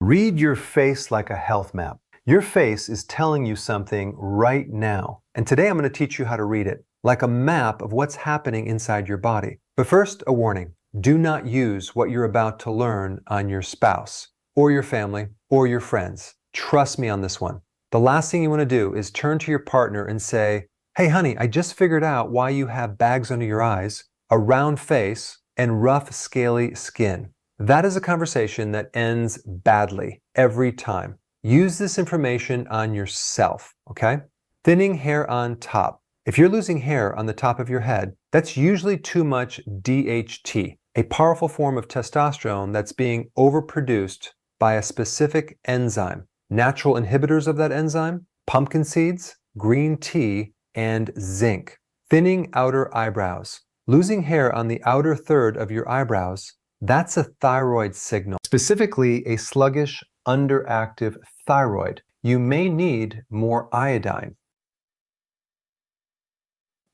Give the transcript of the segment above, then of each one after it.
Read your face like a health map. Your face is telling you something right now. And today I'm going to teach you how to read it, like a map of what's happening inside your body. But first, a warning. Do not use what you're about to learn on your spouse, or your family, or your friends. Trust me on this one. The last thing you want to do is turn to your partner and say, "Hey honey, I just figured out why you have bags under your eyes, a round face, and rough, scaly skin." That is a conversation that ends badly every time. Use this information on yourself, okay? Thinning hair on top. If you're losing hair on the top of your head, that's usually too much DHT, a powerful form of testosterone that's being overproduced by a specific enzyme. Natural inhibitors of that enzyme: pumpkin seeds, green tea, and zinc. Thinning outer eyebrows. Losing hair on the outer third of your eyebrows, that's a thyroid signal, specifically a sluggish, underactive thyroid. You may need more iodine.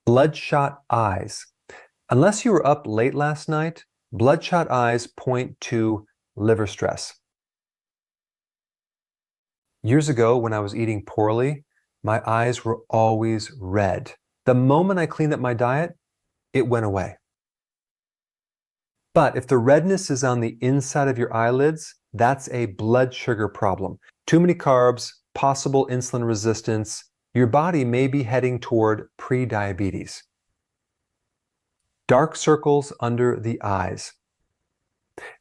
Bloodshot eyes. Unless you were up late last night, bloodshot eyes point to liver stress. Years ago, when I was eating poorly, my eyes were always red. The moment I cleaned up my diet, it went away. But if the redness is on the inside of your eyelids, that's a blood sugar problem. Too many carbs, possible insulin resistance, your body may be heading toward pre-diabetes. Dark circles under the eyes.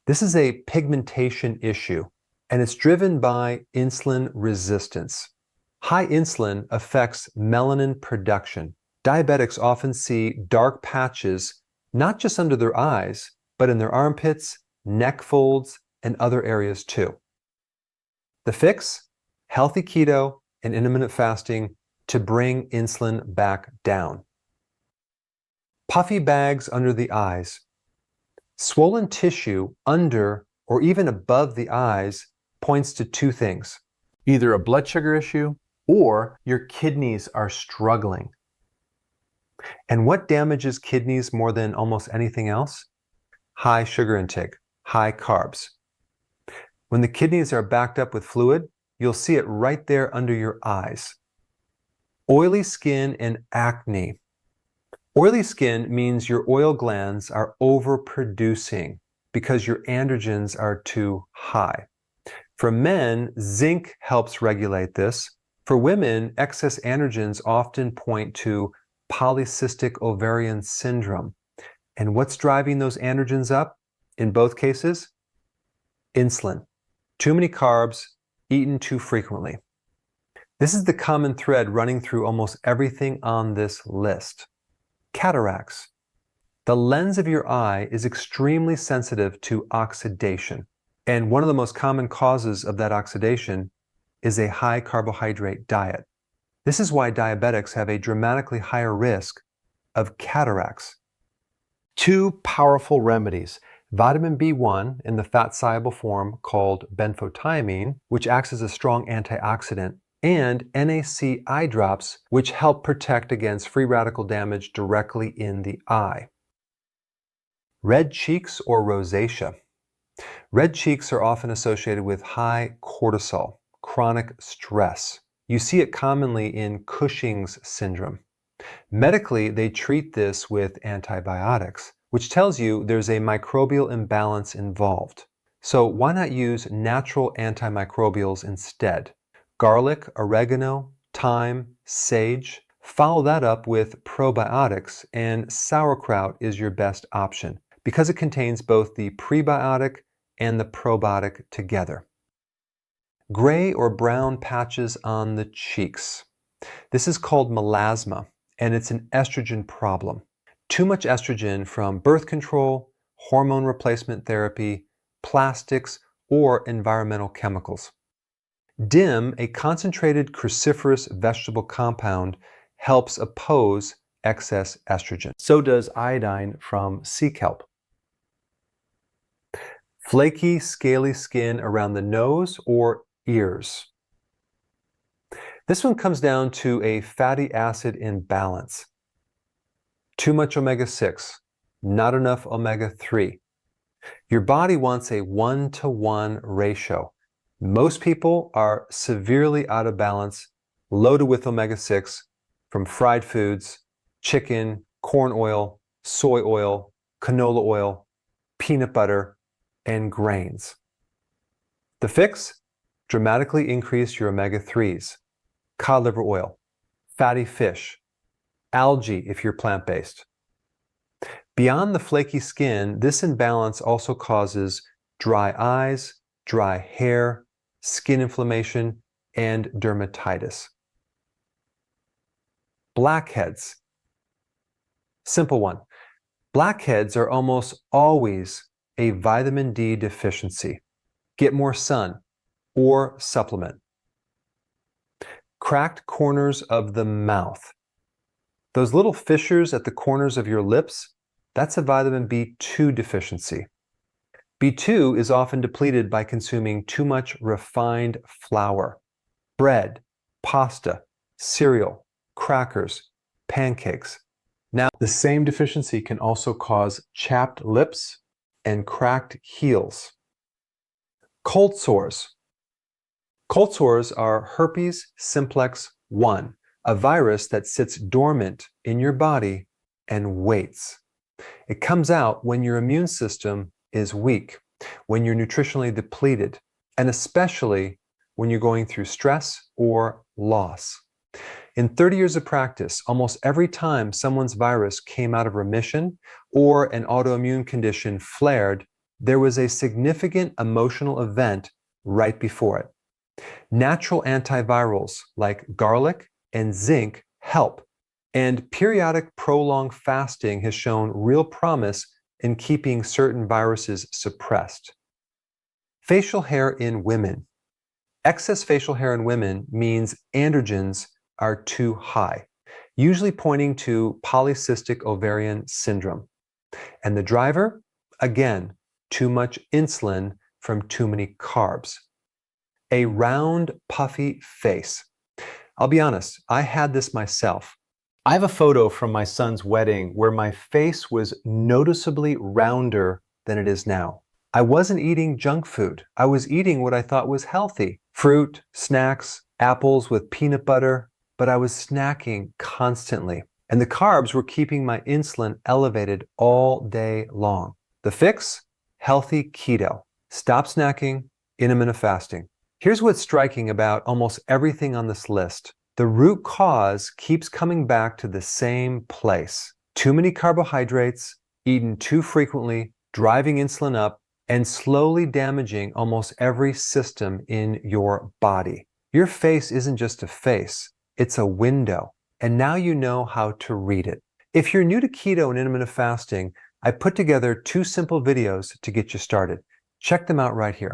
This is a pigmentation issue, and it's driven by insulin resistance. High insulin affects melanin production. Diabetics often see dark patches, not just under their eyes, but in their armpits, neck folds, and other areas too. The fix? Healthy keto and intermittent fasting to bring insulin back down. Puffy bags under the eyes. Swollen tissue under or even above the eyes points to two things: either a blood sugar issue or your kidneys are struggling. And what damages kidneys more than almost anything else? High sugar intake, high carbs. When the kidneys are backed up with fluid, you'll see it right there under your eyes. Oily skin and acne. Oily skin means your oil glands are overproducing because your androgens are too high. For men, zinc helps regulate this. For women, excess androgens often point to polycystic ovarian syndrome. And what's driving those androgens up in both cases? Insulin. Too many carbs, eaten too frequently. This is the common thread running through almost everything on this list. Cataracts. The lens of your eye is extremely sensitive to oxidation. And one of the most common causes of that oxidation is a high carbohydrate diet. This is why diabetics have a dramatically higher risk of cataracts. Two powerful remedies: vitamin B1 in the fat-soluble form called benfotiamine, which acts as a strong antioxidant, and NAC eye drops, which help protect against free radical damage directly in the eye. Red cheeks or rosacea. Red cheeks are often associated with high cortisol, chronic stress. You see it commonly in Cushing's syndrome. Medically, they treat this with antibiotics, which tells you there's a microbial imbalance involved. So why not use natural antimicrobials instead? Garlic, oregano, thyme, sage. Follow that up with probiotics, and sauerkraut is your best option because it contains both the prebiotic and the probiotic together. Gray or brown patches on the cheeks. This is called melasma, and it's an estrogen problem. Too much estrogen from birth control, hormone replacement therapy, plastics, or environmental chemicals. DIM, a concentrated cruciferous vegetable compound, helps oppose excess estrogen. So does iodine from sea kelp. Flaky, scaly skin around the nose or ears. This one comes down to a fatty acid imbalance. Too much omega-6, not enough omega-3. Your body wants a 1-to-1 ratio. Most people are severely out of balance, loaded with omega-6 from fried foods, chicken, corn oil, soy oil, canola oil, peanut butter, and grains. The fix? Dramatically increase your omega-3s, cod liver oil, fatty fish, algae if you're plant-based. Beyond the flaky skin, this imbalance also causes dry eyes, dry hair, skin inflammation, and dermatitis. Blackheads. Simple one. Blackheads are almost always a vitamin D deficiency. Get more sun or supplement. Cracked corners of the mouth. Those little fissures at the corners of your lips, that's a vitamin B2 deficiency. B2 is often depleted by consuming too much refined flour, bread, pasta, cereal, crackers, pancakes. Now, the same deficiency can also cause chapped lips and cracked heels. Cold sores. Cold sores are herpes simplex 1, a virus that sits dormant in your body and waits. It comes out when your immune system is weak, when you're nutritionally depleted, and especially when you're going through stress or loss. In 30 years of practice, almost every time someone's virus came out of remission or an autoimmune condition flared, there was a significant emotional event right before it. Natural antivirals like garlic and zinc help, and periodic prolonged fasting has shown real promise in keeping certain viruses suppressed. Facial hair in women. Excess facial hair in women means androgens are too high, usually pointing to polycystic ovarian syndrome. And the driver? Again, too much insulin from too many carbs. A round, puffy face. I'll be honest, I had this myself. I have a photo from my son's wedding where my face was noticeably rounder than it is now. I wasn't eating junk food. I was eating what I thought was healthy. Fruit, snacks, apples with peanut butter, but I was snacking constantly. And the carbs were keeping my insulin elevated all day long. The fix? Healthy keto. Stop snacking, intermittent fasting. Here's what's striking about almost everything on this list. The root cause keeps coming back to the same place. Too many carbohydrates, eaten too frequently, driving insulin up, and slowly damaging almost every system in your body. Your face isn't just a face, it's a window. And now you know how to read it. If you're new to keto and intermittent fasting, I put together 2 simple videos to get you started. Check them out right here.